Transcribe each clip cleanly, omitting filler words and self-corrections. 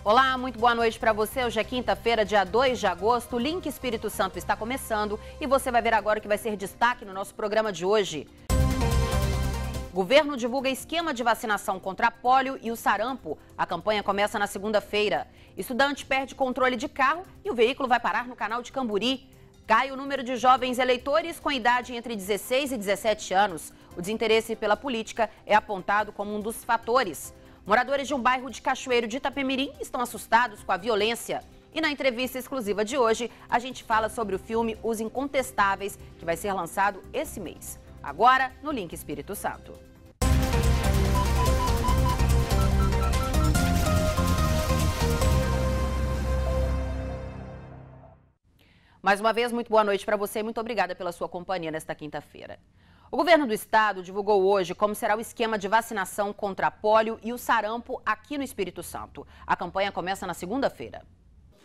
Olá, muito boa noite para você. Hoje é quinta-feira, dia 2 de agosto. O Link Espírito Santo está começando e você vai ver agora o que vai ser destaque no nosso programa de hoje. Governo divulga esquema de vacinação contra a pólio e o sarampo. A campanha começa na segunda-feira. Estudante perde controle de carro e o veículo vai parar no canal de Camburi. Cai o número de jovens eleitores com idade entre 16 e 17 anos. O desinteresse pela política é apontado como um dos fatores. Moradores de um bairro de Cachoeiro de Itapemirim estão assustados com a violência. E na entrevista exclusiva de hoje, a gente fala sobre o filme Os Incontestáveis, que vai ser lançado esse mês. Agora, no Link Espírito Santo. Mais uma vez, muito boa noite para você e muito obrigada pela sua companhia nesta quinta-feira. O governo do estado divulgou hoje como será o esquema de vacinação contra a pólio e o sarampo aqui no Espírito Santo. A campanha começa na segunda-feira.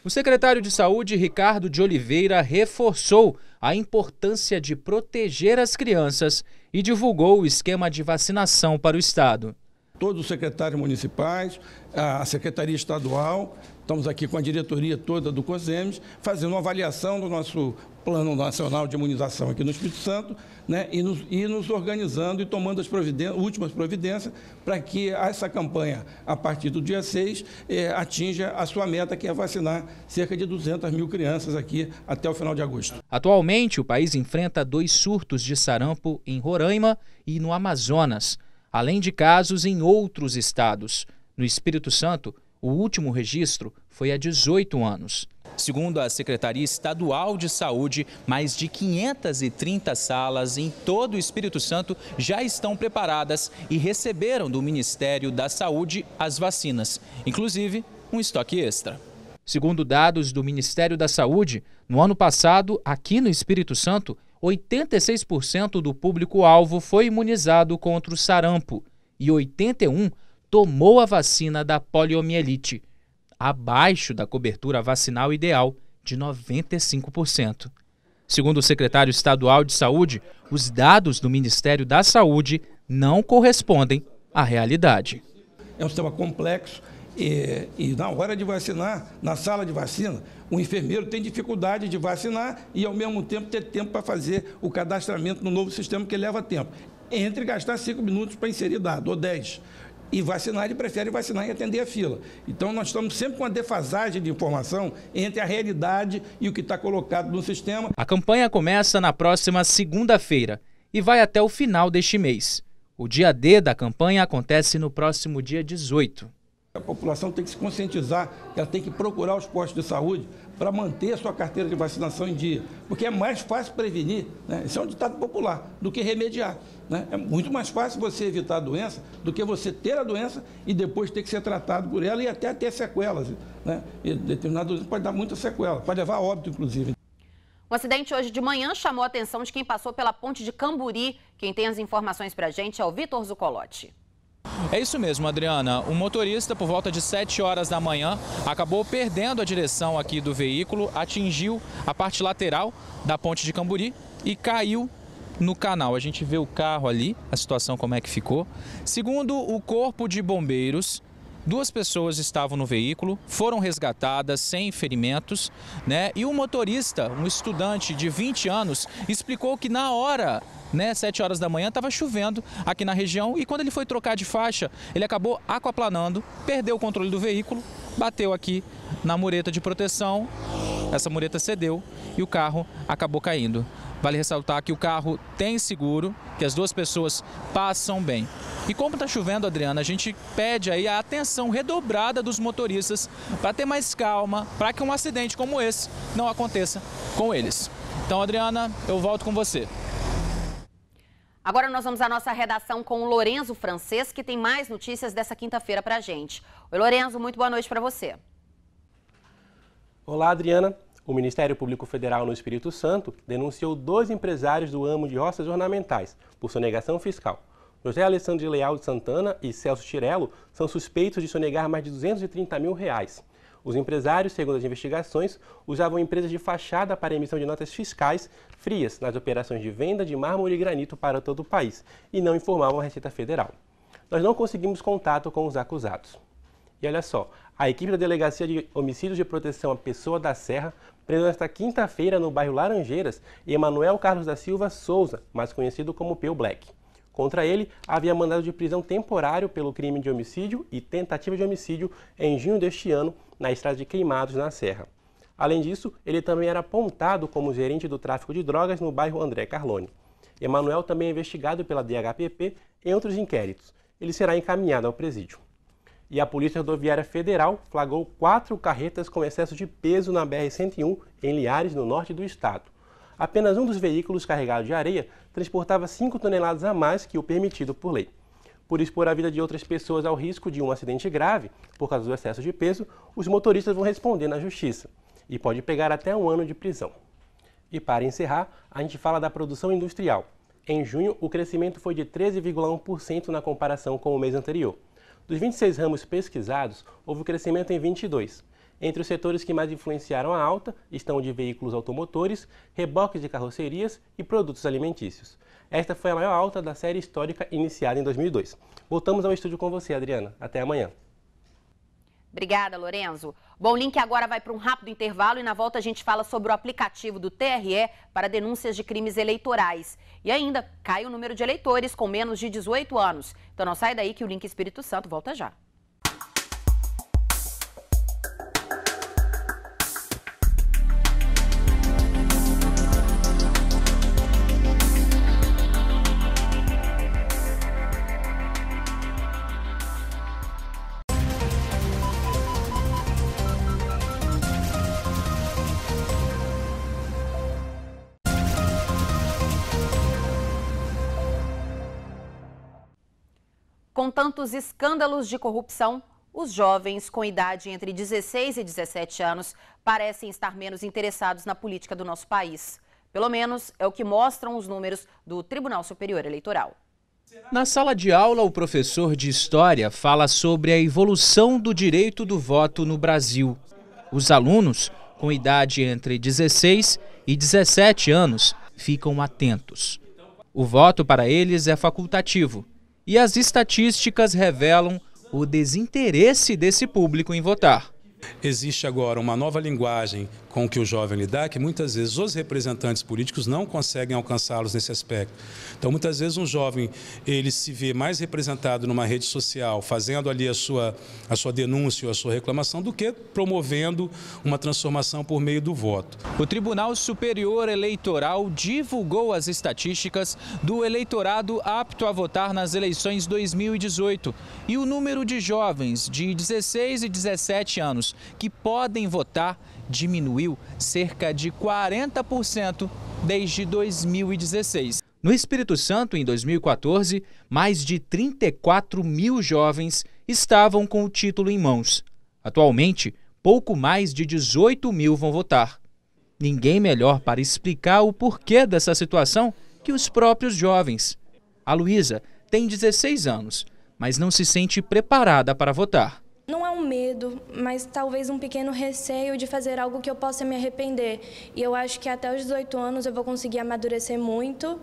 O secretário de Saúde, Ricardo de Oliveira, reforçou a importância de proteger as crianças e divulgou o esquema de vacinação para o estado. Todos os secretários municipais, a Secretaria Estadual, estamos aqui com a diretoria toda do COSEMES, fazendo uma avaliação do nosso Plano Nacional de Imunização aqui no Espírito Santo, né, e nos organizando e tomando as últimas providências para que essa campanha, a partir do dia 6, atinja a sua meta, que é vacinar cerca de 200 mil crianças aqui até o final de agosto. Atualmente, o país enfrenta 2 surtos de sarampo em Roraima e no Amazonas, além de casos em outros estados. No Espírito Santo, o último registro foi há 18 anos. Segundo a Secretaria Estadual de Saúde, mais de 530 salas em todo o Espírito Santo já estão preparadas e receberam do Ministério da Saúde as vacinas, inclusive um estoque extra. Segundo dados do Ministério da Saúde, no ano passado, aqui no Espírito Santo, 86% do público-alvo foi imunizado contra o sarampo e 81% tomou a vacina da poliomielite, abaixo da cobertura vacinal ideal de 95%. Segundo o secretário estadual de Saúde, os dados do Ministério da Saúde não correspondem à realidade. É um sistema complexo e na hora de vacinar, na sala de vacina, o enfermeiro tem dificuldade de vacinar e, ao mesmo tempo, ter tempo para fazer o cadastramento no novo sistema, que leva tempo. Entre gastar 5 minutos para inserir dado, ou 10. E vacinar, ele prefere vacinar e atender a fila. Então, nós estamos sempre com uma defasagem de informação entre a realidade e o que está colocado no sistema. A campanha começa na próxima segunda-feira e vai até o final deste mês. O dia D da campanha acontece no próximo dia 18. A população tem que se conscientizar, ela tem que procurar os postos de saúde para manter a sua carteira de vacinação em dia. Porque é mais fácil prevenir, né? Isso é um ditado popular, do que remediar. Né? É muito mais fácil você evitar a doença do que você ter a doença e depois ter que ser tratado por ela e até ter sequelas. Né? E determinada doença pode dar muita sequela, pode levar a óbito, inclusive. Um acidente hoje de manhã chamou a atenção de quem passou pela ponte de Camburi. Quem tem as informações para a gente é o Vitor Zucolotti. É isso mesmo, Adriana. O motorista, por volta de 7 horas da manhã, acabou perdendo a direção aqui do veículo, atingiu a parte lateral da ponte de Camburi e caiu no canal. A gente vê o carro ali, a situação como é que ficou. Segundo o Corpo de Bombeiros, 2 pessoas estavam no veículo, foram resgatadas sem ferimentos, né? E o motorista, um estudante de 20 anos, explicou que na hora, 7 horas da manhã, estava chovendo aqui na região e quando ele foi trocar de faixa, ele acabou aquaplanando, perdeu o controle do veículo, bateu aqui na mureta de proteção, essa mureta cedeu e o carro acabou caindo. Vale ressaltar que o carro tem seguro, que as 2 pessoas passam bem. E como está chovendo, Adriana, a gente pede aí a atenção redobrada dos motoristas para ter mais calma, para que um acidente como esse não aconteça com eles. Então, Adriana, eu volto com você. Agora nós vamos à nossa redação com o Lorenzo Francês, que tem mais notícias dessa quinta-feira para a gente. Oi, Lorenzo, muito boa noite para você. Olá, Adriana. O Ministério Público Federal no Espírito Santo denunciou 2 empresários do ramo de roças ornamentais por sonegação fiscal. José Alessandro de Leal de Santana e Celso Tirello são suspeitos de sonegar mais de R$230 mil. Os empresários, segundo as investigações, usavam empresas de fachada para emissão de notas fiscais frias nas operações de venda de mármore e granito para todo o país e não informavam a Receita Federal. Nós não conseguimos contato com os acusados. E olha só, a equipe da Delegacia de Homicídios de Proteção à Pessoa da Serra prendeu nesta quinta-feira no bairro Laranjeiras Emanuel Carlos da Silva Souza, mais conhecido como Peu Black. Contra ele, havia mandado de prisão temporário pelo crime de homicídio e tentativa de homicídio em junho deste ano na estrada de Queimados, na Serra. Além disso, ele também era apontado como gerente do tráfico de drogas no bairro André Carlone. Emanuel também é investigado pela DHPP em outros inquéritos. Ele será encaminhado ao presídio. E a Polícia Rodoviária Federal flagrou 4 carretas com excesso de peso na BR-101 em Linhares, no norte do estado. Apenas um dos veículos carregado de areia transportava 5 toneladas a mais que o permitido por lei. Por expor a vida de outras pessoas ao risco de um acidente grave por causa do excesso de peso, os motoristas vão responder na Justiça e pode pegar até 1 ano de prisão. E para encerrar, a gente fala da produção industrial. Em junho, o crescimento foi de 13,1% na comparação com o mês anterior. Dos 26 ramos pesquisados, houve crescimento em 22. Entre os setores que mais influenciaram a alta estão o de veículos automotores, reboques de carrocerias e produtos alimentícios. Esta foi a maior alta da série histórica iniciada em 2002. Voltamos ao estúdio com você, Adriana. Até amanhã. Obrigada, Lorenzo. Bom, o link agora vai para um rápido intervalo e na volta a gente fala sobre o aplicativo do TRE para denúncias de crimes eleitorais. E ainda cai o número de eleitores com menos de 18 anos. Então não sai daí que o Link Espírito Santo volta já. Com tantos escândalos de corrupção, os jovens com idade entre 16 e 17 anos parecem estar menos interessados na política do nosso país. Pelo menos é o que mostram os números do Tribunal Superior Eleitoral. Na sala de aula, o professor de História fala sobre a evolução do direito do voto no Brasil. Os alunos, com idade entre 16 e 17 anos, ficam atentos. O voto para eles é facultativo. E as estatísticas revelam o desinteresse desse público em votar. Existe agora uma nova linguagem com que o jovem lidar, que muitas vezes os representantes políticos não conseguem alcançá-los nesse aspecto. Então, muitas vezes um jovem, ele se vê mais representado numa rede social, fazendo ali a sua denúncia ou a sua reclamação, do que promovendo uma transformação por meio do voto. O Tribunal Superior Eleitoral divulgou as estatísticas do eleitorado apto a votar nas eleições 2018 e o número de jovens de 16 e 17 anos que podem votar diminuiu cerca de 40% desde 2016. No Espírito Santo, em 2014, mais de 34 mil jovens estavam com o título em mãos. Atualmente, pouco mais de 18 mil vão votar. Ninguém melhor para explicar o porquê dessa situação que os próprios jovens. A Luísa tem 16 anos, mas não se sente preparada para votar. Não é um medo, mas talvez um pequeno receio de fazer algo que eu possa me arrepender. E eu acho que até os 18 anos eu vou conseguir amadurecer muito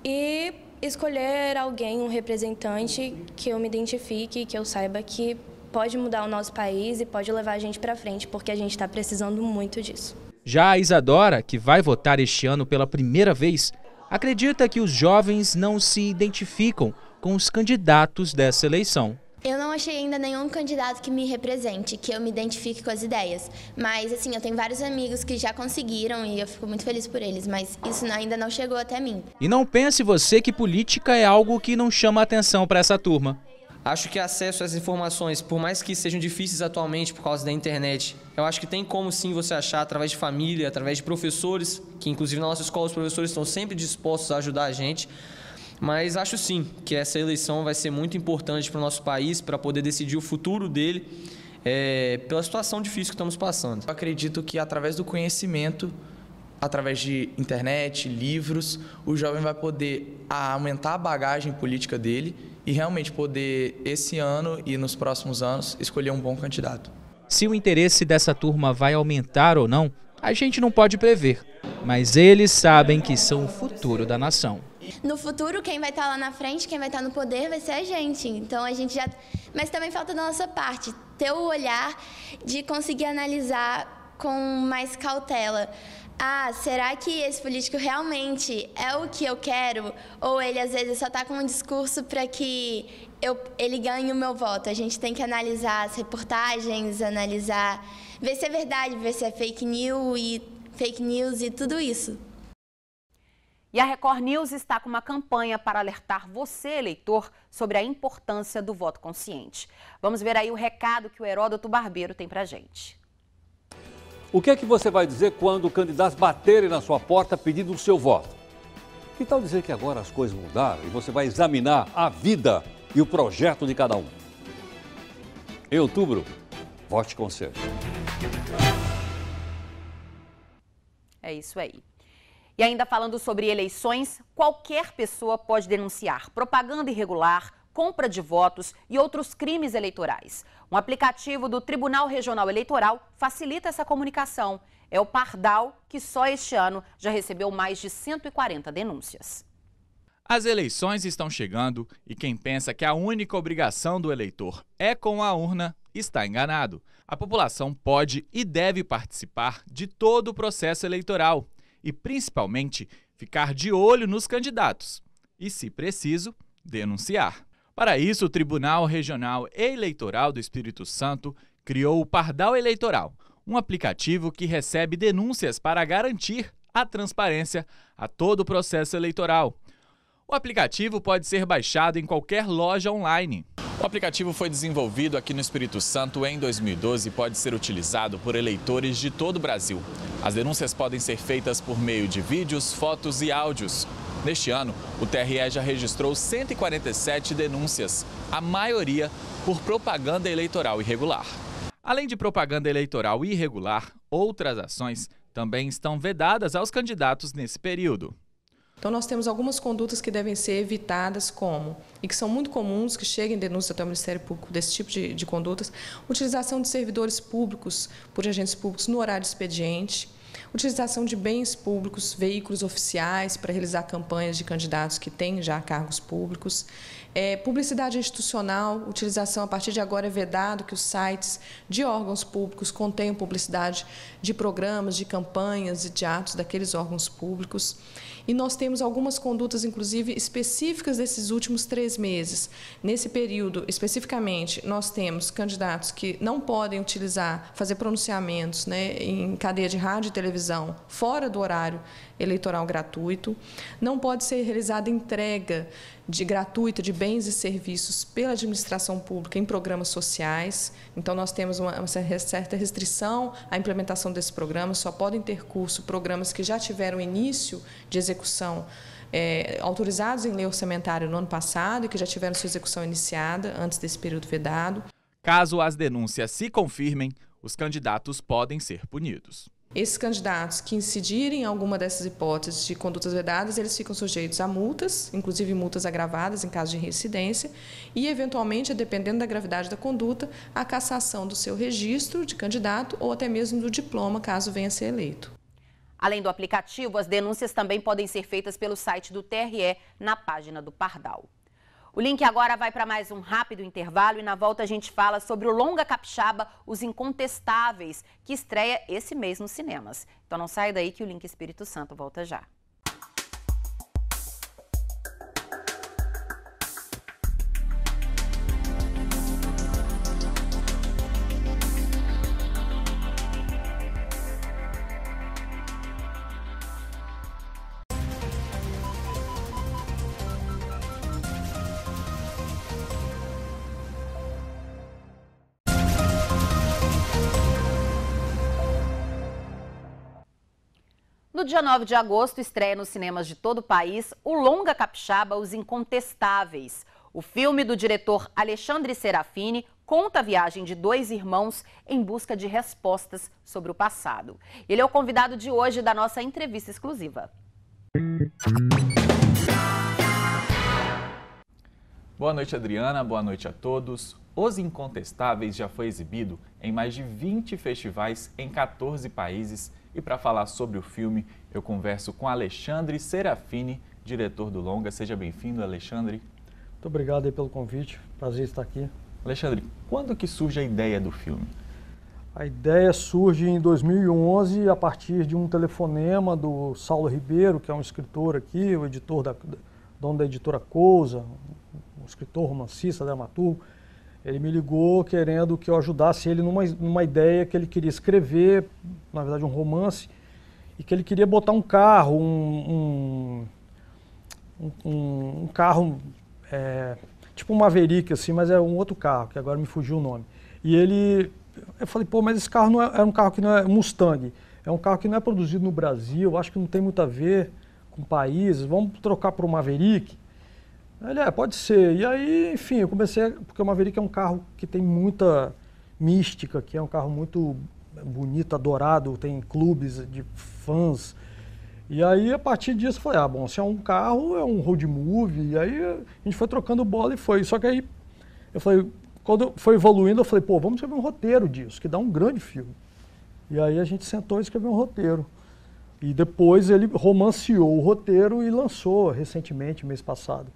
e escolher alguém, um representante que eu me identifique, que eu saiba que pode mudar o nosso país e pode levar a gente para frente, porque a gente está precisando muito disso. Já a Isadora, que vai votar este ano pela primeira vez, acredita que os jovens não se identificam com os candidatos dessa eleição. Eu não achei ainda nenhum candidato que me represente, que eu me identifique com as ideias. Mas, assim, eu tenho vários amigos que já conseguiram e eu fico muito feliz por eles, mas isso ainda não chegou até mim. E não pense você que política é algo que não chama atenção para essa turma. Acho que acesso às informações, por mais que sejam difíceis atualmente por causa da internet, eu acho que tem como sim você achar através de família, através de professores, que inclusive na nossa escola os professores estão sempre dispostos a ajudar a gente. Mas acho sim que essa eleição vai ser muito importante para o nosso país, para poder decidir o futuro dele, pela situação difícil que estamos passando. Eu acredito que através do conhecimento, através de internet, livros, o jovem vai poder aumentar a bagagem política dele e realmente poder, esse ano e nos próximos anos, escolher um bom candidato. Se o interesse dessa turma vai aumentar ou não, a gente não pode prever, mas eles sabem que são o futuro da nação. No futuro, quem vai estar lá na frente, quem vai estar no poder vai ser a gente. Então a gente já mas também falta da nossa parte ter o olhar de conseguir analisar com mais cautela. Será que esse político realmente é o que eu quero? Ou ele, às vezes, só está com um discurso para que ele ganhe o meu voto? A gente tem que analisar as reportagens, analisar, ver se é verdade, ver se é fake news e tudo isso. E a Record News está com uma campanha para alertar você, eleitor, sobre a importância do voto consciente. Vamos ver aí o recado que o Heródoto Barbeiro tem pra gente. O que é que você vai dizer quando candidatos baterem na sua porta pedindo o seu voto? Que tal dizer que agora as coisas mudaram e você vai examinar a vida e o projeto de cada um? Em outubro, vote consciente. É isso aí. E ainda falando sobre eleições, qualquer pessoa pode denunciar propaganda irregular, compra de votos e outros crimes eleitorais. Um aplicativo do Tribunal Regional Eleitoral facilita essa comunicação. É o Pardal, que só este ano já recebeu mais de 140 denúncias. As eleições estão chegando e quem pensa que a única obrigação do eleitor é com a urna está enganado. A população pode e deve participar de todo o processo eleitoral e, principalmente, ficar de olho nos candidatos e, se preciso, denunciar. Para isso, o Tribunal Regional Eleitoral do Espírito Santo criou o Pardal Eleitoral, um aplicativo que recebe denúncias para garantir a transparência a todo o processo eleitoral. O aplicativo pode ser baixado em qualquer loja online. O aplicativo foi desenvolvido aqui no Espírito Santo em 2012 e pode ser utilizado por eleitores de todo o Brasil. As denúncias podem ser feitas por meio de vídeos, fotos e áudios. Neste ano, o TRE já registrou 147 denúncias, a maioria por propaganda eleitoral irregular. Além de propaganda eleitoral irregular, outras ações também estão vedadas aos candidatos nesse período. Então, nós temos algumas condutas que devem ser evitadas, como, e que são muito comuns, que cheguem denúncias até o Ministério Público desse tipo de condutas, utilização de servidores públicos por agentes públicos no horário de expediente, utilização de bens públicos, veículos oficiais para realizar campanhas de candidatos que têm já cargos públicos, publicidade institucional, utilização, a partir de agora é vedado que os sites de órgãos públicos contenham publicidade de programas, de campanhas e de atos daqueles órgãos públicos. E nós temos algumas condutas, inclusive, específicas desses últimos 3 meses. Nesse período, especificamente, nós temos candidatos que não podem fazer pronunciamentos, em cadeia de rádio e televisão fora do horário eleitoral gratuito. Não pode ser realizada entrega gratuita de bens e serviços pela administração pública em programas sociais. Então, nós temos uma certa restrição à implementação desse programa. Só podem ter curso programas que já tiveram início de execução autorizados em lei orçamentária no ano passado e que já tiveram sua execução iniciada antes desse período vedado. Caso as denúncias se confirmem, os candidatos podem ser punidos. Esses candidatos que incidirem em alguma dessas hipóteses de condutas vedadas, eles ficam sujeitos a multas, inclusive multas agravadas em caso de reincidência, e, eventualmente, dependendo da gravidade da conduta, a cassação do seu registro de candidato ou até mesmo do diploma, caso venha a ser eleito. Além do aplicativo, as denúncias também podem ser feitas pelo site do TRE na página do Pardal. O link agora vai para mais um rápido intervalo e na volta a gente fala sobre o longa capixaba Os Incontestáveis, que estreia esse mês nos cinemas. Então não sai daí que o Link Espírito Santo volta já. No dia 9 de agosto, estreia nos cinemas de todo o país o longa capixaba Os Incontestáveis. O filme do diretor Alexandre Serafini conta a viagem de 2 irmãos em busca de respostas sobre o passado. Ele é o convidado de hoje da nossa entrevista exclusiva. Boa noite, Adriana. Boa noite a todos. Os Incontestáveis já foi exibido em mais de 20 festivais em 14 países. E para falar sobre o filme, eu converso com Alexandre Serafini, diretor do longa. Seja bem-vindo, Alexandre. Muito obrigado aí pelo convite. Prazer estar aqui. Alexandre, quando que surge a ideia do filme? A ideia surge em 2011 a partir de um telefonema do Saulo Ribeiro, que é um escritor aqui, o editor dono da editora Cousa, um escritor romancista, dramaturgo. Ele me ligou querendo que eu ajudasse ele numa ideia que ele queria escrever, na verdade um romance, e que ele queria botar um carro, um carro, tipo um Maverick, assim, mas é um outro carro, que agora me fugiu o nome. E eu falei, pô, mas esse carro não é um carro que não é Mustang, é um carro que não é produzido no Brasil, acho que não tem muito a ver com países, vamos trocar para o Maverick? Ele, pode ser. E aí, enfim, eu comecei, porque o Maverick é um carro que tem muita mística, que é um carro muito bonito, adorado, tem clubes de fãs. E aí, a partir disso, eu falei, bom, se é um carro, é um road movie. E aí, a gente foi trocando bola e foi. Só que aí, eu falei, quando foi evoluindo, eu falei, pô, vamos escrever um roteiro disso, que dá um grande filme. E aí, a gente sentou e escreveu um roteiro. E depois, ele romanceou o roteiro e lançou recentemente, mês passado.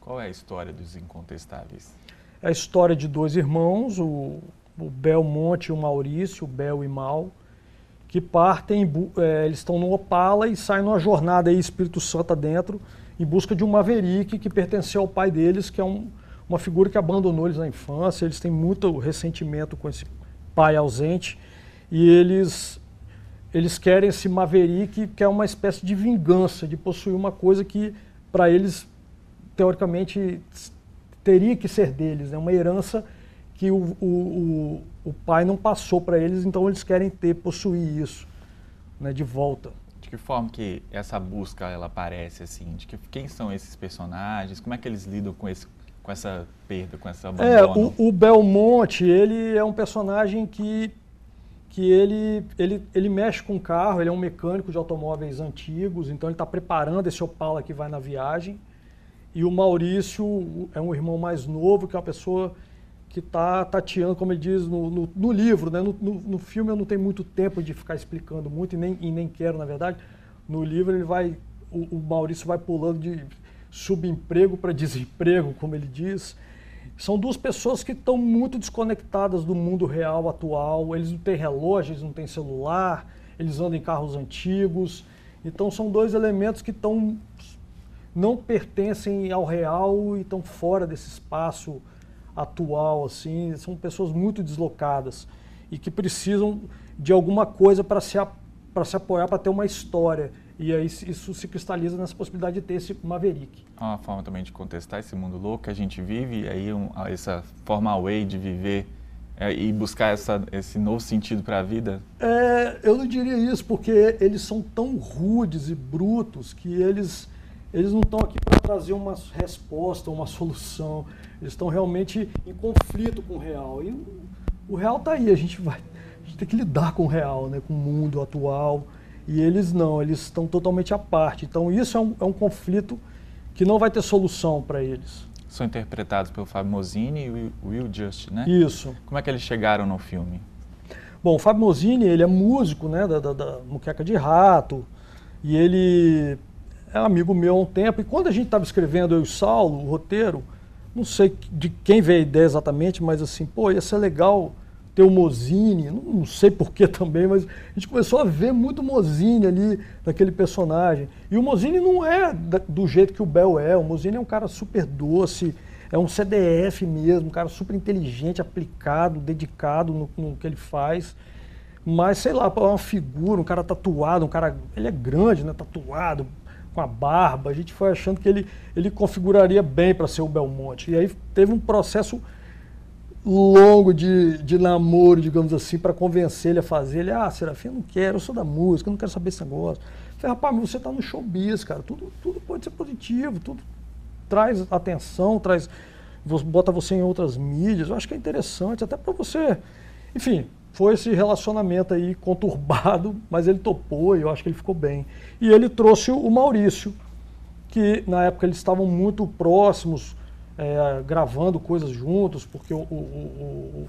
Qual é a história dos Incontestáveis? É a história de dois irmãos, o Belmonte e o Maurício, o Bel e Mal, que partem, eles estão no Opala e saem numa jornada aí, Espírito Santo dentro, em busca de um Maverick que pertenceu ao pai deles, que é uma figura que abandonou eles na infância. Eles têm muito ressentimento com esse pai ausente e eles querem esse Maverick, que é uma espécie de vingança, de possuir uma coisa que, para eles, teoricamente, teria que ser deles, né? Uma herança que o pai não passou para eles, então eles querem possuir isso, né, de volta. De que forma que essa busca ela aparece, assim? Quem são esses personagens? Como é que eles lidam com essa perda, com essa abandono? O Belmonte, ele é um personagem que ele mexe com o carro, ele é um mecânico de automóveis antigos, então ele está preparando esse Opala que vai na viagem. E o Maurício é um irmão mais novo, que é uma pessoa que está tateando, como ele diz no livro, né? No filme eu não tenho muito tempo de ficar explicando muito, e nem quero, na verdade. No livro o Maurício vai pulando de subemprego para desemprego, como ele diz. São duas pessoas que estão muito desconectadas do mundo real atual. Eles não têm relógio, eles não têm celular, eles andam em carros antigos. Então são dois elementos que não pertencem ao real e estão fora desse espaço atual, assim. São pessoas muito deslocadas e que precisam de alguma coisa para se apoiar, para ter uma história. E aí isso se cristaliza nessa possibilidade de ter esse Maverick. É uma forma também de contestar esse mundo louco que a gente vive, e aí essa forma away de viver e buscar esse novo sentido para a vida? Eu não diria isso, porque eles são tão rudes e brutos que eles não estão aqui para trazer uma resposta, uma solução. Eles estão realmente em conflito com o real. E o real está aí, a gente tem que lidar com o real, né, com o mundo atual. E eles não, eles estão totalmente à parte. Então isso é um conflito que não vai ter solução para eles. São interpretados pelo Fábio Mozini e o Will Just, né? Isso. Como é que eles chegaram no filme? Bom, o Fábio Mozini, ele é músico, né, da Muqueca de Rato, e ele é amigo meu há um tempo. E quando a gente estava escrevendo, eu e o Saulo, o roteiro, não sei de quem veio a ideia exatamente, mas assim, pô, ia ser legal ter o Mozini, não sei porquê também, mas a gente começou a ver muito Mozini ali, naquele personagem. E o Mozini não é do jeito que o Bel é. O Mozini é um cara super doce, é um CDF mesmo, um cara super inteligente, aplicado, dedicado no que ele faz. Mas, sei lá, é uma figura, um cara tatuado, ele é grande, né, tatuado, com a barba. A gente foi achando que ele configuraria bem para ser o Belmonte. E aí teve um processo longo de namoro, digamos assim, para convencer ele a fazer. Ele, Serafim, eu não quero, eu sou da música, eu não quero saber esse negócio. Eu falei, rapaz, mas você está no showbiz, cara, tudo pode ser positivo, tudo traz atenção, bota você em outras mídias. Eu acho que é interessante, até para você. Enfim, foi esse relacionamento aí conturbado, mas ele topou e eu acho que ele ficou bem. E ele trouxe o Maurício, que na época eles estavam muito próximos, gravando coisas juntos, porque o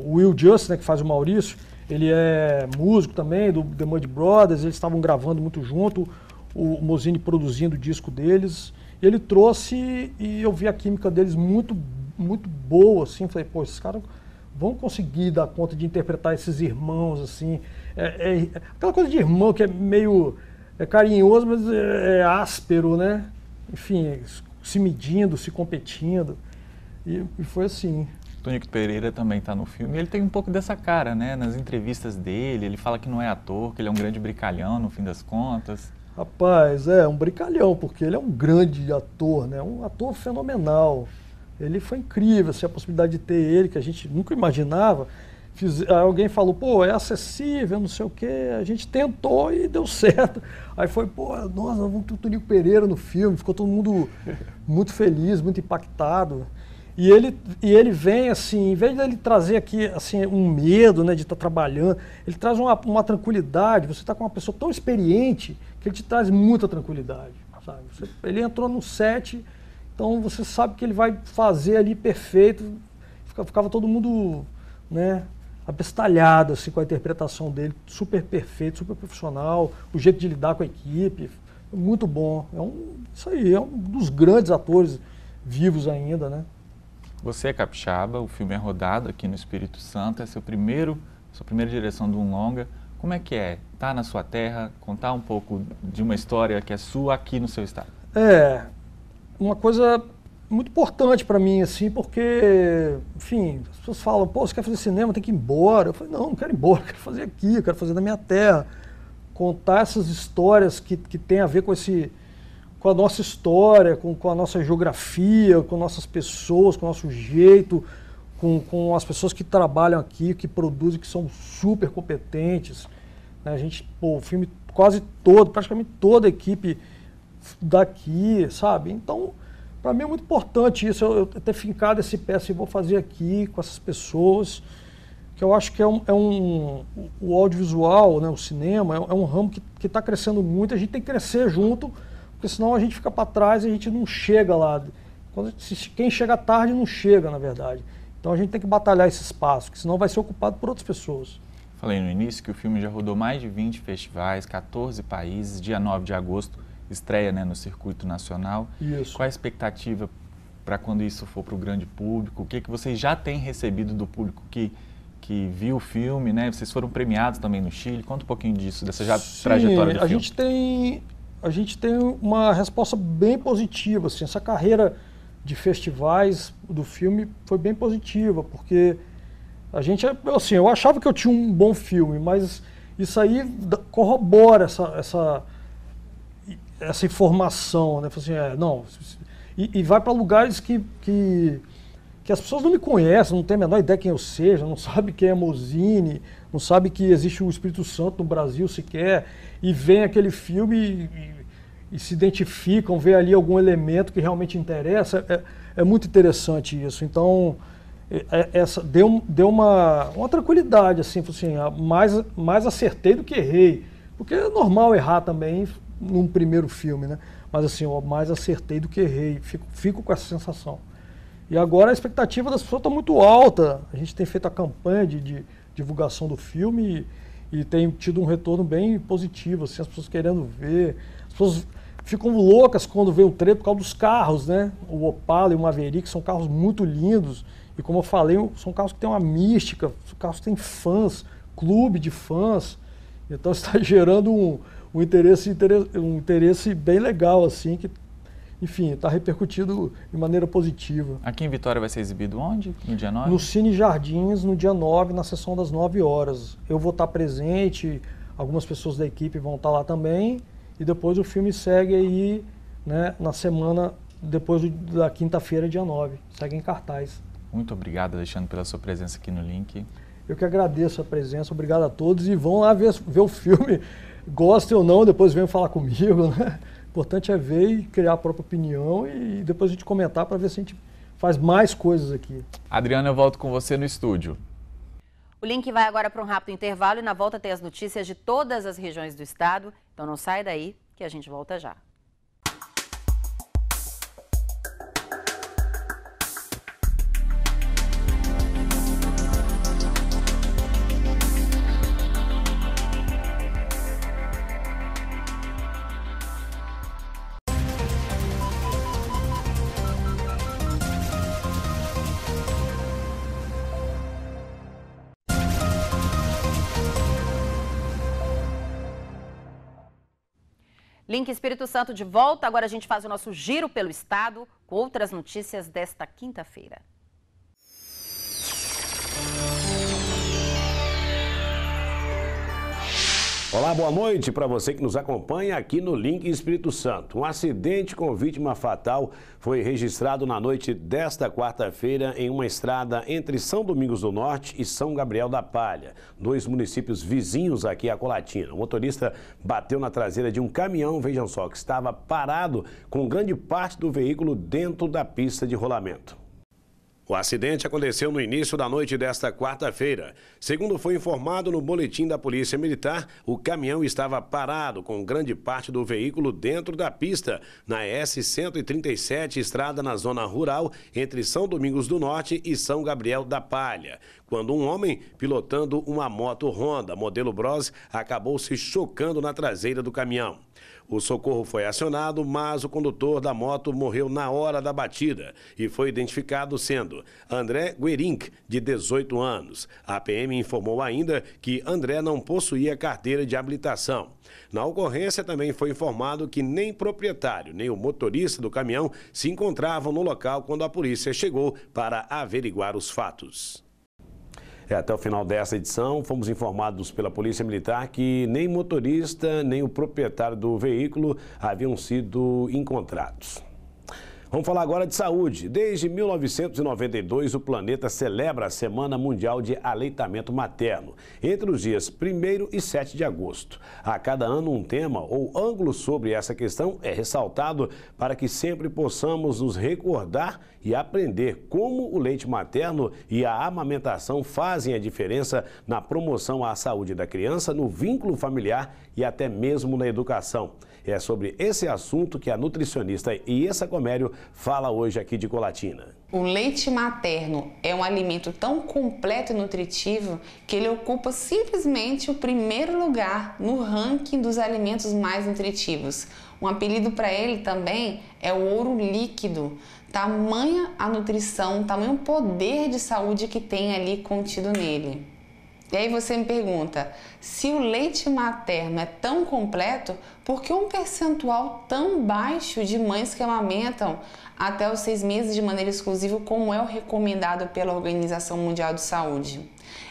Will Just, né, que faz o Maurício, ele é músico também do The Mud Brothers, eles estavam gravando muito junto, o Mozini produzindo o disco deles, e ele trouxe, e eu vi a química deles muito muito boa, assim. Falei, pô, esses caras vão conseguir dar conta de interpretar esses irmãos, assim. Aquela coisa de irmão que é meio carinhoso, mas é áspero, né? Enfim, se medindo, se competindo. E foi assim. Tonico Pereira também está no filme. Ele tem um pouco dessa cara, né? Nas entrevistas dele, ele fala que não é ator, que ele é um grande brincalhão, no fim das contas. Rapaz, um brincalhão, porque ele é um grande ator, né? Um ator fenomenal. Ele foi incrível, assim, a possibilidade de ter ele, que a gente nunca imaginava. Alguém falou, pô, é acessível, não sei o quê. A gente tentou e deu certo. Aí foi, pô, nossa, vamos ter o Tonico Pereira no filme. Ficou todo mundo muito feliz, muito impactado. E ele vem, assim, em vez de ele trazer aqui, assim, um medo, né, de estar trabalhando, ele traz uma tranquilidade. Você está com uma pessoa tão experiente que ele te traz muita tranquilidade, sabe? Ele entrou no set, então você sabe que ele vai fazer ali perfeito. Ficava todo mundo, né, abestalhado, assim, com a interpretação dele, super perfeito, super profissional, o jeito de lidar com a equipe, muito bom. Isso aí, é um dos grandes atores vivos ainda, né? Você é capixaba, o filme é rodado aqui no Espírito Santo, é sua primeira direção de um longa. Como é que é estar na sua terra, contar um pouco de uma história que é sua aqui no seu estado? Uma coisa muito importante para mim, assim, porque, enfim, as pessoas falam, pô, você quer fazer cinema, tem que ir embora. Eu falei, não quero ir embora, eu quero fazer aqui, eu quero fazer na minha terra. Contar essas histórias que tem a ver com a nossa história, com a nossa geografia, com nossas pessoas, com o nosso jeito, com as pessoas que trabalham aqui, que produzem, que são super competentes. A gente, o filme quase todo, praticamente toda a equipe daqui, sabe? Então, para mim é muito importante isso, eu ter fincado esse pé, assim, vou fazer aqui com essas pessoas, que eu acho que o audiovisual, né, o cinema, é um ramo que está crescendo muito, a gente tem que crescer junto, porque senão a gente fica para trás e a gente não chega lá. Quem chega tarde não chega, na verdade. Então a gente tem que batalhar esse espaço, porque senão vai ser ocupado por outras pessoas. Falei no início que o filme já rodou mais de 20 festivais, 14 países, dia 9 de agosto, estreia, né, no circuito nacional. Isso. Qual a expectativa para quando isso for para o grande público? O que vocês já têm recebido do público que viu o filme, né? Vocês foram premiados também no Chile. Conta um pouquinho disso, dessa trajetória do filme. A gente tem uma resposta bem positiva, assim, essa carreira de festivais do filme foi bem positiva, porque a gente, assim, eu achava que eu tinha um bom filme, mas isso aí corrobora essa informação, né? Assim, e vai para lugares que as pessoas não me conhecem, não têm a menor ideia quem eu seja, não sabe quem é Mosini, não sabe que existe o Espírito Santo no Brasil sequer, e vem aquele filme e se identificam, vê ali algum elemento que realmente interessa. É muito interessante isso. Então, deu uma tranquilidade, assim, mais acertei do que errei, porque é normal errar também num primeiro filme, né? Mas assim, mais acertei do que errei, fico com essa sensação. E agora a expectativa das pessoas está muito alta. A gente tem feito a campanha de divulgação do filme e tem tido um retorno bem positivo, assim, as pessoas querendo ver. As pessoas ficam loucas quando vê o trailer por causa dos carros, né? O Opala e o Maverick são carros muito lindos. E como eu falei, são carros que têm uma mística, são carros que têm fãs, clube de fãs. Então está gerando um interesse bem legal, assim, que, enfim, está repercutido de maneira positiva. Aqui em Vitória vai ser exibido onde? No dia 9? No Cine Jardins, no dia 9, na sessão das 9 horas. Eu vou estar presente, algumas pessoas da equipe vão estar lá também, e depois o filme segue aí, né, na semana, depois da quinta-feira, dia 9. Segue em cartaz. Muito obrigado, Alexandre, pela sua presença aqui no Link. Eu que agradeço a presença, obrigado a todos, e vão lá ver o filme, gostem ou não, depois venham falar comigo, né? O importante é ver e criar a própria opinião e depois a gente comentar para ver se a gente faz mais coisas aqui. Adriana, eu volto com você no estúdio. O Link vai agora para um rápido intervalo e na volta tem as notícias de todas as regiões do estado. Então não sai daí que a gente volta já. Link Espírito Santo de volta. Agora a gente faz o nosso giro pelo estado com outras notícias desta quinta-feira. Olá, boa noite para você que nos acompanha aqui no Link Espírito Santo. Um acidente com vítima fatal foi registrado na noite desta quarta-feira em uma estrada entre São Domingos do Norte e São Gabriel da Palha, 2 municípios vizinhos aqui a Colatina. O motorista bateu na traseira de um caminhão, vejam só, que estava parado com grande parte do veículo dentro da pista de rolamento. O acidente aconteceu no início da noite desta quarta-feira. Segundo foi informado no boletim da Polícia Militar, o caminhão estava parado com grande parte do veículo dentro da pista, na S-137, estrada na zona rural, entre São Domingos do Norte e São Gabriel da Palha, quando um homem, pilotando uma moto Honda, modelo Bros, acabou se chocando na traseira do caminhão. O socorro foi acionado, mas o condutor da moto morreu na hora da batida e foi identificado sendo André Guerink, de 18 anos. A PM informou ainda que André não possuía carteira de habilitação. Na ocorrência também foi informado que nem proprietário, nem o motorista do caminhão se encontravam no local quando a polícia chegou para averiguar os fatos. Até o final dessa edição, fomos informados pela Polícia Militar que nem motorista, nem o proprietário do veículo haviam sido encontrados. Vamos falar agora de saúde. Desde 1992, o planeta celebra a Semana Mundial de Aleitamento Materno, entre os dias 1º e 7 de agosto. A cada ano, um tema ou ângulo sobre essa questão é ressaltado para que sempre possamos nos recordar e aprender como o leite materno e a amamentação fazem a diferença na promoção à saúde da criança, no vínculo familiar e até mesmo na educação. É sobre esse assunto que a nutricionista Iessa Comério fala hoje aqui de Colatina. O leite materno é um alimento tão completo e nutritivo que ele ocupa simplesmente o primeiro lugar no ranking dos alimentos mais nutritivos. Um apelido para ele também é o ouro líquido. Tamanha a nutrição, tamanho o poder de saúde que tem ali contido nele. E aí você me pergunta, se o leite materno é tão completo, por que um percentual tão baixo de mães que amamentam até os 6 meses de maneira exclusiva, como é o recomendado pela Organização Mundial de Saúde?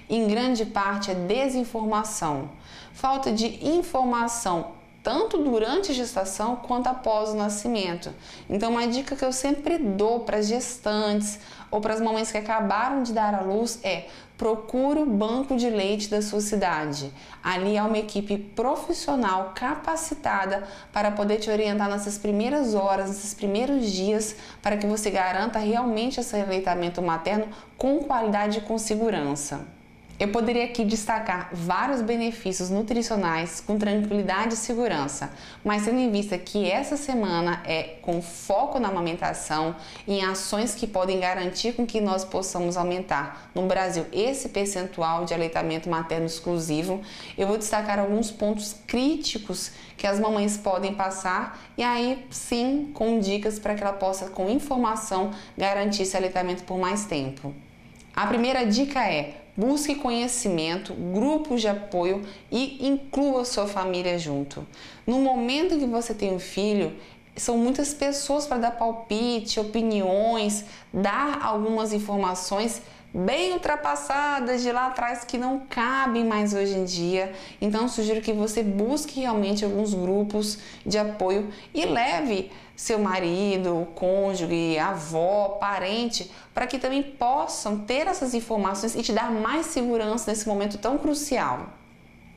Em grande parte é desinformação, falta de informação, tanto durante a gestação quanto após o nascimento. Então, uma dica que eu sempre dou para as gestantes ou para as mamães que acabaram de dar à luz é: procure o banco de leite da sua cidade. Ali há uma equipe profissional capacitada para poder te orientar nessas primeiras horas, nesses primeiros dias, para que você garanta realmente esse aleitamento materno com qualidade e com segurança. Eu poderia aqui destacar vários benefícios nutricionais com tranquilidade e segurança, mas tendo em vista que essa semana é com foco na amamentação e em ações que podem garantir com que nós possamos aumentar no Brasil esse percentual de aleitamento materno exclusivo, eu vou destacar alguns pontos críticos que as mamães podem passar e aí sim com dicas para que ela possa, com informação, garantir esse aleitamento por mais tempo. A primeira dica é: busque conhecimento, grupos de apoio e inclua sua família junto. No momento em que você tem um filho, são muitas pessoas para dar palpite, opiniões, dar algumas informações bem ultrapassadas de lá atrás que não cabem mais hoje em dia. Então, sugiro que você busque realmente alguns grupos de apoio e leve seu marido, cônjuge, avó, parente, para que também possam ter essas informações e te dar mais segurança nesse momento tão crucial.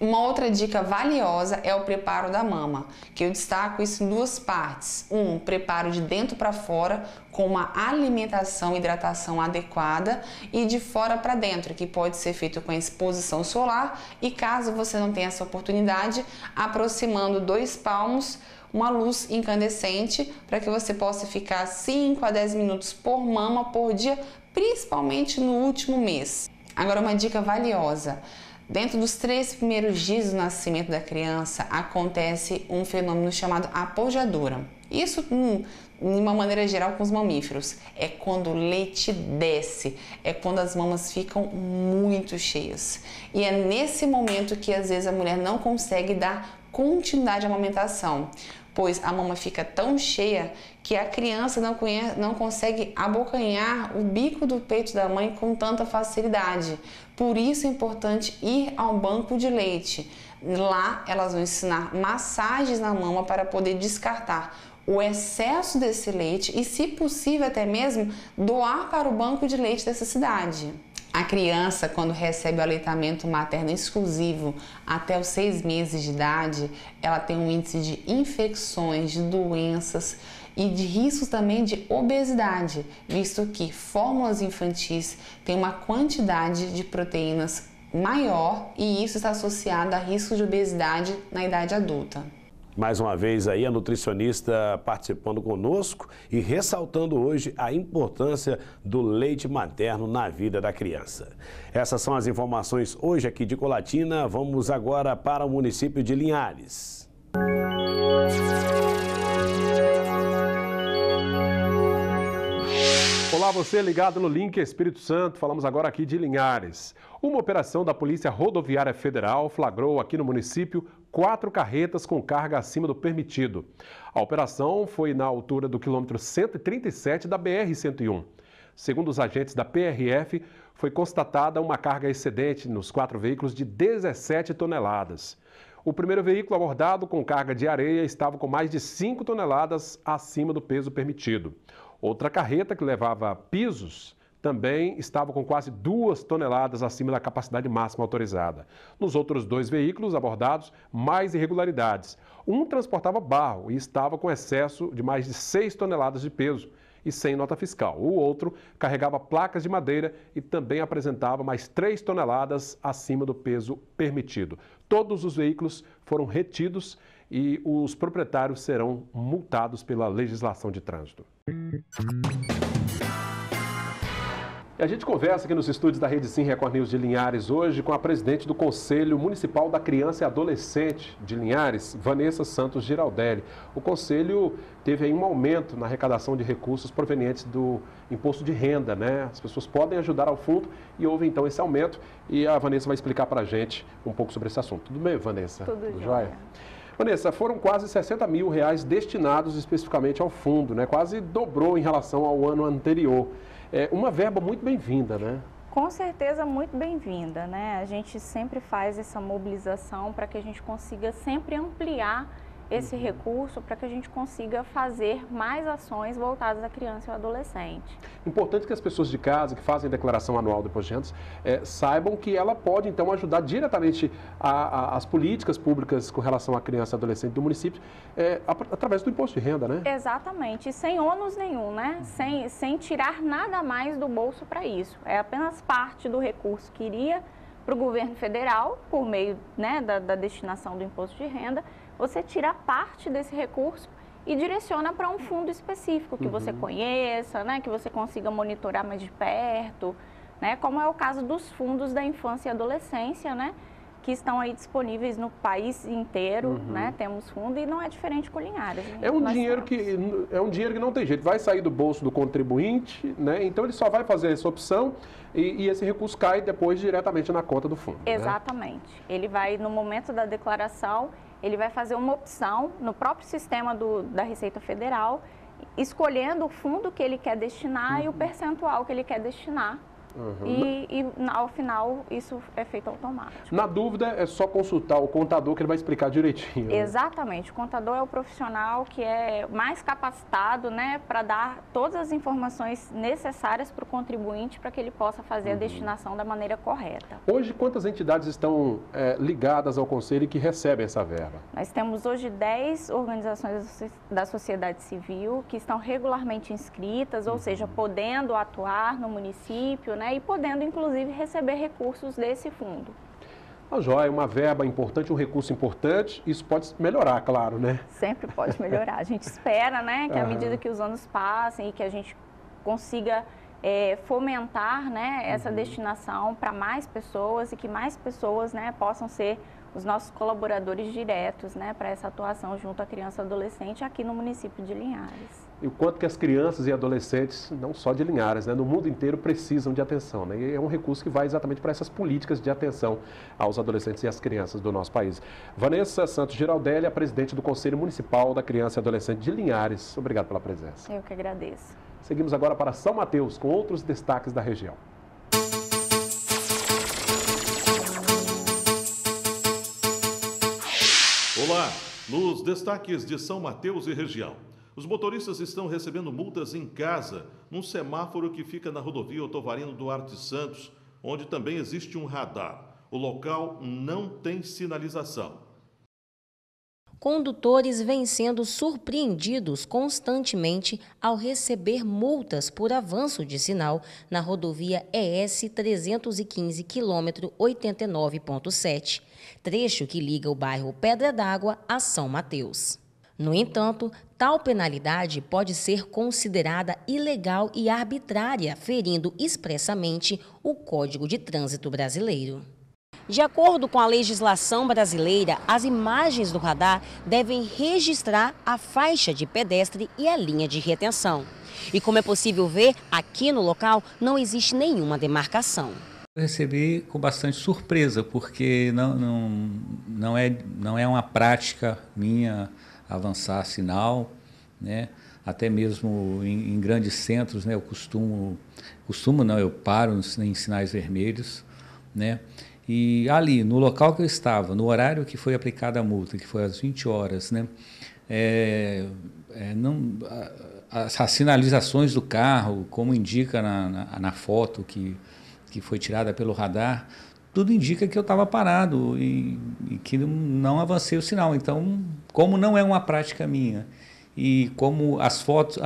Uma outra dica valiosa é o preparo da mama, que eu destaco isso em 2 partes. Preparo de dentro para fora, com uma alimentação e hidratação adequada, e de fora para dentro, que pode ser feito com a exposição solar e, caso você não tenha essa oportunidade, aproximando 2 palmos, uma luz incandescente, para que você possa ficar 5 a 10 minutos por mama por dia, principalmente no último mês. Agora, uma dica valiosa: dentro dos 3 primeiros dias do nascimento da criança, acontece um fenômeno chamado apojadura. Isso, de uma maneira geral, com os mamíferos. É quando o leite desce, é quando as mamas ficam muito cheias. E é nesse momento que, às vezes, a mulher não consegue dar continuidade à amamentação. pois a mama fica tão cheia que a criança não consegue abocanhar o bico do peito da mãe com tanta facilidade. Por isso é importante ir ao banco de leite. Lá elas vão ensinar massagens na mama para poder descartar o excesso desse leite e, se possível, até mesmo doar para o banco de leite dessa cidade. A criança, quando recebe o aleitamento materno exclusivo até os 6 meses de idade, ela tem um índice de infecções, de doenças e de riscos também de obesidade, visto que fórmulas infantis têm uma quantidade de proteínas maior e isso está associado a risco de obesidade na idade adulta. Mais uma vez aí a nutricionista participando conosco e ressaltando hoje a importância do leite materno na vida da criança. Essas são as informações hoje aqui de Colatina. Vamos agora para o município de Linhares. Olá, você ligado no Link Espírito Santo. Falamos agora aqui de Linhares. Uma operação da Polícia Rodoviária Federal flagrou aqui no município 4 carretas com carga acima do permitido. A operação foi na altura do quilômetro 137 da BR-101. Segundo os agentes da PRF, foi constatada uma carga excedente nos 4 veículos de 17 toneladas. O primeiro veículo abordado com carga de areia estava com mais de 5 toneladas acima do peso permitido. Outra carreta, que levava pisos, também estava com quase 2 toneladas acima da capacidade máxima autorizada. Nos outros 2 veículos abordados, mais irregularidades. Um transportava barro e estava com excesso de mais de 6 toneladas de peso e sem nota fiscal. O outro carregava placas de madeira e também apresentava mais 3 toneladas acima do peso permitido. Todos os veículos foram retidos e os proprietários serão multados pela legislação de trânsito. E a gente conversa aqui nos estúdios da Rede Sim Record News de Linhares hoje com a presidente do Conselho Municipal da Criança e Adolescente de Linhares, Vanessa Santos Giraldelli. O Conselho teve aí um aumento na arrecadação de recursos provenientes do imposto de renda, né? As pessoas podem ajudar ao fundo e houve então esse aumento e a Vanessa vai explicar para a gente um pouco sobre esse assunto. Tudo bem, Vanessa? Tudo jóia. Vanessa, foram quase R$60 mil destinados especificamente ao fundo, né? Quase dobrou em relação ao ano anterior. É uma verba muito bem-vinda, né? Com certeza muito bem-vinda, né? A gente sempre faz essa mobilização para que a gente consiga sempre ampliar esse recurso, para que a gente consiga fazer mais ações voltadas à criança e ao adolescente. Importante que as pessoas de casa que fazem a declaração anual do imposto de rendas saibam que ela pode, então, ajudar diretamente as políticas públicas com relação à criança e adolescente do município através do imposto de renda, né? Exatamente, e sem ônus nenhum, né? Sem tirar nada mais do bolso para isso. É apenas parte do recurso que iria para o governo federal, por meio, né, da destinação do imposto de renda. Você tira parte desse recurso e direciona para um fundo específico que você conheça, né, que você consiga monitorar mais de perto, né, como é o caso dos fundos da infância e adolescência, né, que estão aí disponíveis no país inteiro, né, temos fundo e não é diferente com Linhares. É um dinheiro que não tem jeito, vai sair do bolso do contribuinte, né, então ele só vai fazer essa opção e esse recurso cai depois diretamente na conta do fundo. Exatamente. Né? Ele vai, no momento da declaração, ele vai fazer uma opção no próprio sistema da Receita Federal, escolhendo o fundo que ele quer destinar e o percentual que ele quer destinar. E ao final isso é feito automático. Na dúvida é só consultar o contador que ele vai explicar direitinho. Né? Exatamente, o contador é o profissional que é mais capacitado, né, para dar todas as informações necessárias para o contribuinte para que ele possa fazer a destinação da maneira correta. Hoje quantas entidades estão ligadas ao Conselho e que recebem essa verba? Nós temos hoje 10 organizações da sociedade civil que estão regularmente inscritas, ou seja, podendo atuar no município, né, e podendo, inclusive, receber recursos desse fundo. A joia, uma verba importante, um recurso importante, isso pode melhorar, claro, né? Sempre pode melhorar. A gente espera, né, que à medida que os anos passem e que a gente consiga fomentar, né, essa destinação para mais pessoas e que mais pessoas, né, possam ser os nossos colaboradores diretos, né, para essa atuação junto à criança e adolescente aqui no município de Linhares. e o quanto que as crianças e adolescentes, não só de Linhares, né, no mundo inteiro precisam de atenção, né? E é um recurso que vai exatamente para essas políticas de atenção aos adolescentes e às crianças do nosso país. Vanessa Santos Giraldelli, a presidente do Conselho Municipal da Criança e Adolescente de Linhares. Obrigado pela presença. Eu que agradeço. Seguimos agora para São Mateus, com outros destaques da região. Olá, nos destaques de São Mateus e região. Os motoristas estão recebendo multas em casa, num semáforo que fica na rodovia Otovarino Duarte Santos, onde também existe um radar. O local não tem sinalização. Condutores vêm sendo surpreendidos constantemente ao receber multas por avanço de sinal na rodovia ES 315, quilômetro 89.7, trecho que liga o bairro Pedra d'Água a São Mateus. No entanto, tal penalidade pode ser considerada ilegal e arbitrária, ferindo expressamente o Código de Trânsito Brasileiro. De acordo com a legislação brasileira, as imagens do radar devem registrar a faixa de pedestre e a linha de retenção. E como é possível ver, aqui no local não existe nenhuma demarcação. Eu recebi com bastante surpresa, porque não é uma prática minha avançar sinal, né? Até mesmo em grandes centros, né? Eu paro em sinais vermelhos, né? E ali, no local que eu estava, no horário que foi aplicada a multa, que foi às 20 horas, né? As sinalizações do carro, como indica na foto que foi tirada pelo radar, tudo indica que eu estava parado e que não avancei o sinal. Então, como não é uma prática minha e como a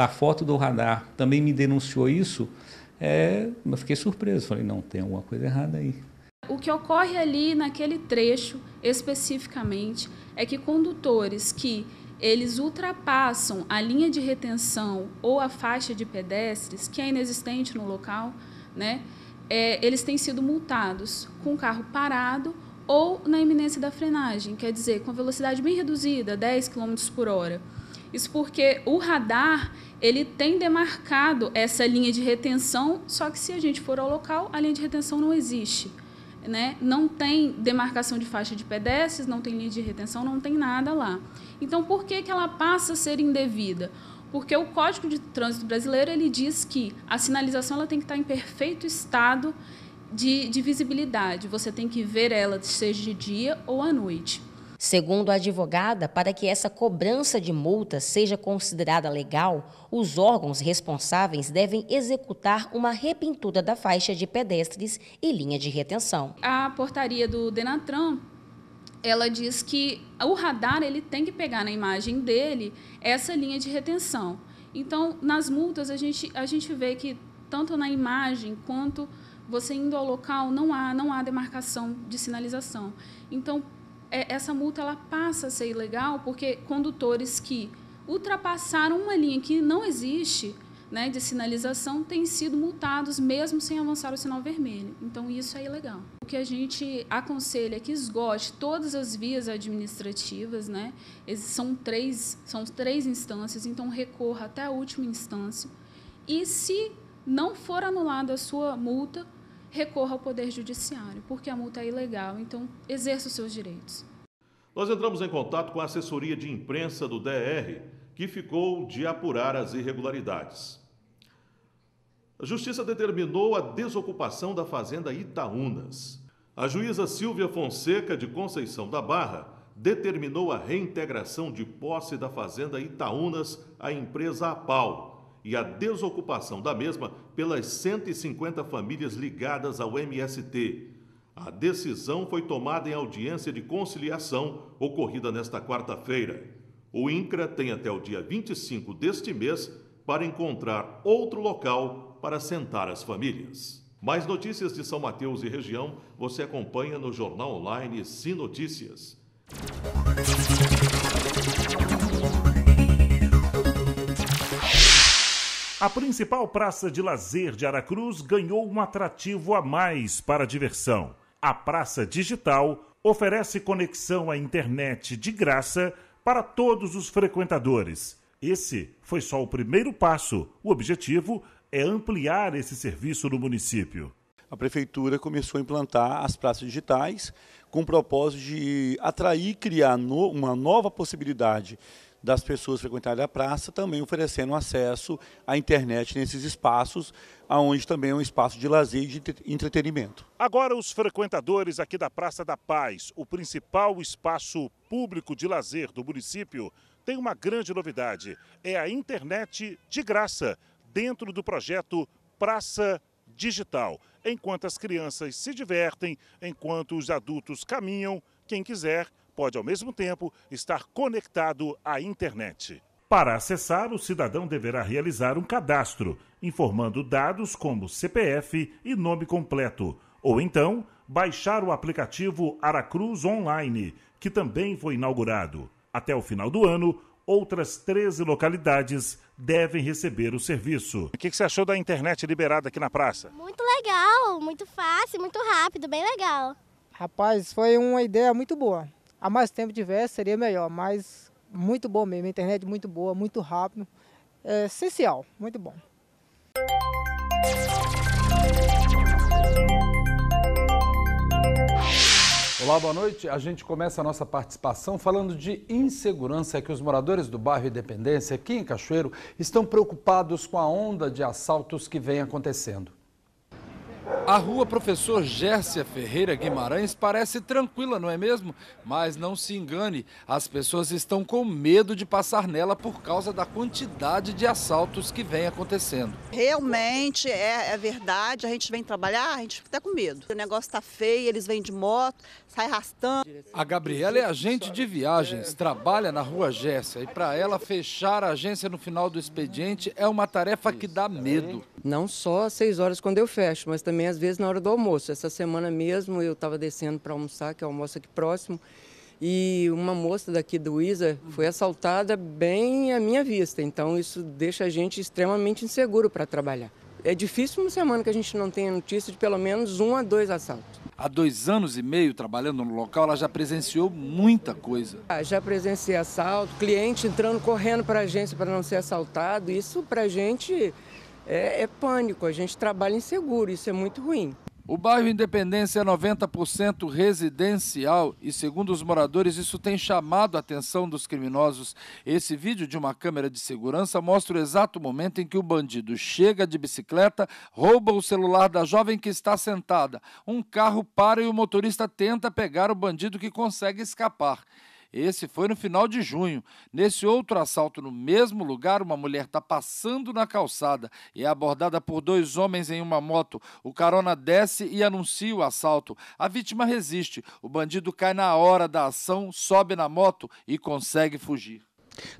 foto do radar também me denunciou isso, eu fiquei surpreso. Falei, não, tem alguma coisa errada aí. O que ocorre ali naquele trecho, especificamente, é que condutores que eles ultrapassam a linha de retenção ou a faixa de pedestres, que é inexistente no local, né? Eles têm sido multados com o carro parado ou na iminência da frenagem, quer dizer, com a velocidade bem reduzida, 10 km por hora. Isso porque o radar ele tem demarcado essa linha de retenção, só que se a gente for ao local, a linha de retenção não existe, né? Não tem demarcação de faixa de pedestres, não tem linha de retenção, não tem nada lá. Então, por que ela passa a ser indevida? Porque o Código de Trânsito Brasileiro ele diz que a sinalização ela tem que estar em perfeito estado de visibilidade. Você tem que ver ela, seja de dia ou à noite. Segundo a advogada, para que essa cobrança de multa seja considerada legal, os órgãos responsáveis devem executar uma repintura da faixa de pedestres e linha de retenção. A portaria do Denatran, ela diz que o radar ele tem que pegar na imagem dele essa linha de retenção. Então, nas multas, a gente vê que tanto na imagem quanto você indo ao local, não há demarcação de sinalização. Então, essa multa ela passa a ser ilegal porque condutores que ultrapassaram uma linha que não existe, né, de sinalização têm sido multados mesmo sem avançar o sinal vermelho. Então, isso é ilegal. O que a gente aconselha é que esgote todas as vias administrativas, né? São três instâncias, então recorra até a última instância. E se não for anulada a sua multa, recorra ao Poder Judiciário, porque a multa é ilegal, então exerça os seus direitos. Nós entramos em contato com a assessoria de imprensa do DR, que ficou de apurar as irregularidades. A Justiça determinou a desocupação da fazenda Itaúnas. A juíza Silvia Fonseca, de Conceição da Barra, determinou a reintegração de posse da fazenda Itaúnas à empresa APAU e a desocupação da mesma pelas 150 famílias ligadas ao MST. A decisão foi tomada em audiência de conciliação ocorrida nesta quarta-feira. O INCRA tem até o dia 25 deste mês para encontrar outro local para assentar as famílias. Mais notícias de São Mateus e região você acompanha no jornal online Sim Notícias. A principal praça de lazer de Aracruz ganhou um atrativo a mais para a diversão. A Praça Digital oferece conexão à internet de graça para todos os frequentadores Esse foi só o primeiro passo. O objetivo é ampliar esse serviço no município. A Prefeitura começou a implantar as praças digitais com o propósito de atrair e criar uma nova possibilidade das pessoas frequentarem a praça, também oferecendo acesso à internet nesses espaços, onde também é um espaço de lazer e de entretenimento. Agora, os frequentadores aqui da Praça da Paz, o principal espaço público de lazer do município, tem uma grande novidade: é a internet de graça, dentro do projeto Praça Digital. Enquanto as crianças se divertem, enquanto os adultos caminham, quem quiser pode, ao mesmo tempo, estar conectado à internet. Para acessar, o cidadão deverá realizar um cadastro, informando dados como CPF e nome completo, ou então baixar o aplicativo Aracruz Online, que também foi inaugurado. Até o final do ano, outras 13 localidades devem receber o serviço. O que você achou da internet liberada aqui na praça? Muito legal, muito fácil, muito rápido, bem legal. Rapaz, foi uma ideia muito boa. Há mais tempo tivesse, seria melhor, mas muito bom mesmo. A internet muito boa, muito rápido. É essencial, muito bom. Olá, boa noite. A gente começa a nossa participação falando de insegurança, que os moradores do bairro Independência, aqui em Cachoeiro, estão preocupados com a onda de assaltos que vem acontecendo. A rua Professor Gércia Ferreira Guimarães parece tranquila, não é mesmo? Mas não se engane, as pessoas estão com medo de passar nela por causa da quantidade de assaltos que vem acontecendo. Realmente é verdade, a gente vem trabalhar, a gente fica até com medo. O negócio tá feio, eles vêm de moto, sai arrastando. A Gabriela é agente de viagens, trabalha na rua Gércia e para ela fechar a agência no final do expediente é uma tarefa que dá medo. Não só às 6 horas quando eu fecho, mas também às vezes na hora do almoço. Essa semana mesmo eu estava descendo para almoçar, que é o almoço aqui próximo, e uma moça daqui do ISA foi assaltada bem à minha vista. Então isso deixa a gente extremamente inseguro para trabalhar. É difícil uma semana que a gente não tenha notícia de pelo menos 1 a 2 assaltos. Há 2 anos e meio trabalhando no local, ela já presenciou muita coisa. Já presenciei assalto, cliente entrando correndo para a agência para não ser assaltado. Isso para a gente é pânico, a gente trabalha inseguro, isso é muito ruim. O bairro Independência é 90% residencial e, segundo os moradores, isso tem chamado a atenção dos criminosos. Esse vídeo de uma câmera de segurança mostra o exato momento em que o bandido chega de bicicleta, rouba o celular da jovem que está sentada. Um carro para e o motorista tenta pegar o bandido, que consegue escapar. Esse foi no final de junho. Nesse outro assalto no mesmo lugar, uma mulher está passando na calçada e é abordada por 2 homens em uma moto. O carona desce e anuncia o assalto. A vítima resiste. O bandido cai na hora da ação, sobe na moto e consegue fugir.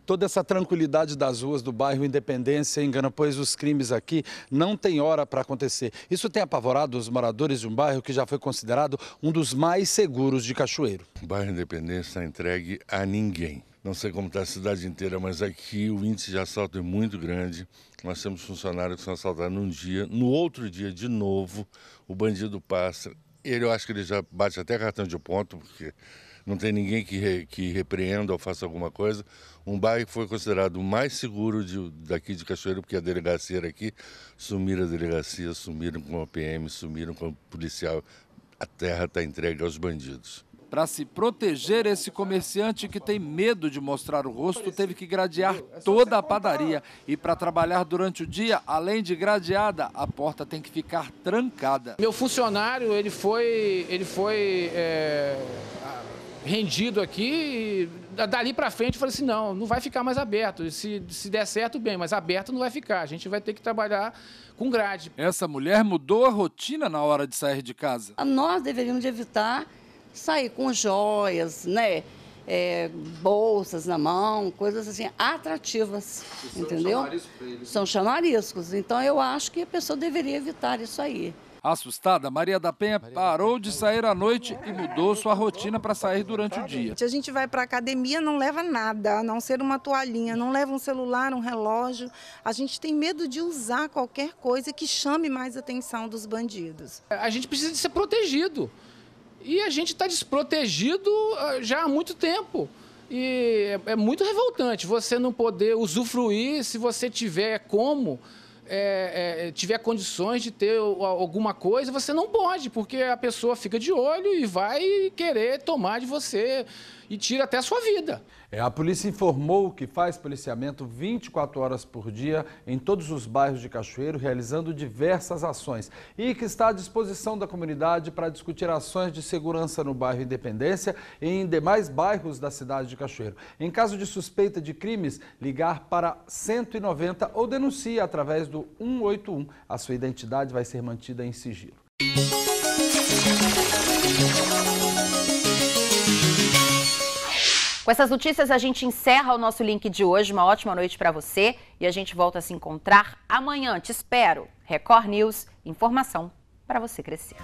Toda essa tranquilidade das ruas do bairro Independência engana, pois os crimes aqui não têm hora para acontecer. Isso tem apavorado os moradores de um bairro que já foi considerado um dos mais seguros de Cachoeiro. O bairro Independência está entregue a ninguém. Não sei como está a cidade inteira, mas aqui o índice de assalto é muito grande. Nós temos funcionários que são assaltados num dia, no outro dia de novo o bandido passa. Eu acho que ele já bate até cartão de ponto, porque não tem ninguém que repreenda ou faça alguma coisa. Um bairro que foi considerado o mais seguro daqui de Cachoeiro, porque a delegacia era aqui. Sumiram a delegacia, sumiram com a PM, sumiram com o policial. A terra está entregue aos bandidos. Para se proteger, esse comerciante que tem medo de mostrar o rosto teve que gradear toda a padaria. E para trabalhar durante o dia, além de gradeada, a porta tem que ficar trancada. Meu funcionário, ele foi rendido aqui e dali para frente eu falei assim, não vai ficar mais aberto. Se der certo, bem, mas aberto não vai ficar. A gente vai ter que trabalhar com grade. Essa mulher mudou a rotina na hora de sair de casa. Nós deveríamos evitar sair com joias, né? Bolsas na mão, coisas assim atrativas, entendeu? São chamariscos. Então eu acho que a pessoa deveria evitar isso aí. Assustada, Maria da Penha parou de sair à noite e mudou sua rotina para sair durante o dia. A gente vai para a academia, não leva nada, a não ser uma toalhinha, não leva um celular, um relógio. A gente tem medo de usar qualquer coisa que chame mais a atenção dos bandidos. A gente precisa de ser protegido. E a gente está desprotegido já há muito tempo. E é muito revoltante você não poder usufruir se você tiver como, tiver condições de ter alguma coisa, você não pode, porque a pessoa fica de olho e vai querer tomar de você e tira até a sua vida. A polícia informou que faz policiamento 24 horas por dia em todos os bairros de Cachoeiro, realizando diversas ações e que está à disposição da comunidade para discutir ações de segurança no bairro Independência e em demais bairros da cidade de Cachoeiro. Em caso de suspeita de crimes, ligar para 190 ou denuncie através do 181. A sua identidade vai ser mantida em sigilo. Com essas notícias, a gente encerra o nosso link de hoje. Uma ótima noite para você e a gente volta a se encontrar amanhã. Te espero. Record News, informação para você crescer.